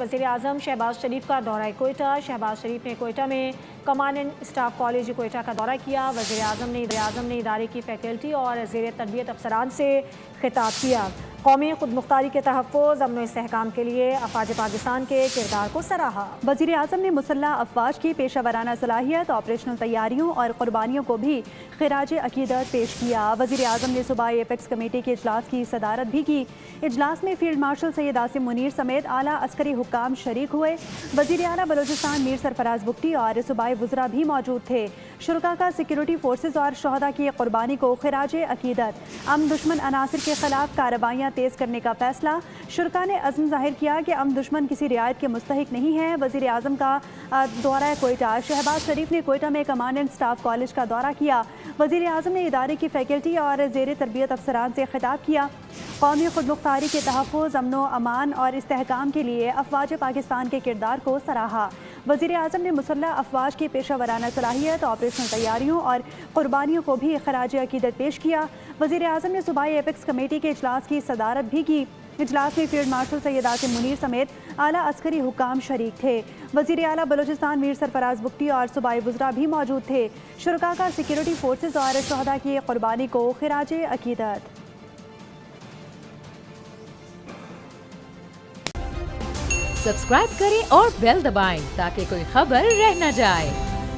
وزیر اعظم شہباز شریف کا دورہ کوئٹہ۔ شہباز شریف نے کوئٹہ میں command and staff college Quetta کا دورہ کیا۔ وزیر اعظم نے ادارے کی فیکلٹی اور زیر تربیت افسران سے خطاب کیا۔ قومی خود مختاری کے تحفظ، امن و استحکام کے لیے افواج پاکستان کے کردار کو سراہا۔ وزیر اعظم نے مسلح افواج کی پیشہ ورانہ صلاحیت، آپریشنل تیاریوں اور قربانیوں کو بھی خراج عقیدت پیش کیا۔ وزیر اعظم نے صوبائی ایپیکس کمیٹی کے اجلاس کی صدارت بھی کی۔ اجلاس میں فیلڈ مارشل سید عاصم منیر سمیت اعلیٰ عسکری حکام شریک ہوئے۔ وزیر اعلیٰ بلوچستان میر سرفراز بگٹی اور صوبائی وزراء بھی موجود تھے۔ شرکاء کا سیکورٹی فورسز اور شہداء کی قربانی کو خراج عقیدت۔ امن دشمن عناصر کے خلاف کارروائیاں تیز کرنے کا فیصلہ۔ شرکاء نے عزم ظاہر کیا کہ امن دشمن کسی رعایت کے مستحق نہیں ہے۔ وزیر اعظم کا دورہ کوئٹہ۔ شہباز شریف نے کوئٹہ میں کمانڈ اینڈ اسٹاف کالج کا دورہ کیا۔ وزیر اعظم نے ادارے کی فیکلٹی اور زیر تربیت افسران سے خطاب کیا۔ قومی خود مختاری کے تحفظ، امن و امان اور استحکام کے لیے افواج پاکستان کے کردار کو سراہا۔ وزیر اعظم نے مسلح افواج کی پیشہ ورانہ صلاحیت، آپریشنل تیاریوں اور قربانیوں کو بھی خراج عقیدت پیش کیا۔ وزیر اعظم نے صوبائی ایپیکس کمیٹی کے اجلاس کی صدارت بھی کی۔ اجلاس میں فیلڈ مارشل سید عاصم منیر سمیت اعلیٰ عسکری حکام شریک تھے۔ وزیر اعلیٰ بلوچستان میر سرفراز بگٹی اور صوبائی وزراء بھی موجود تھے۔ شرکاء کا سیکورٹی فورسز اور شہداء کی قربانی کو خراج عقیدت۔ سبسکرائب کریں اور بیل دبائیں تاکہ کوئی خبر رہ نہ جائے۔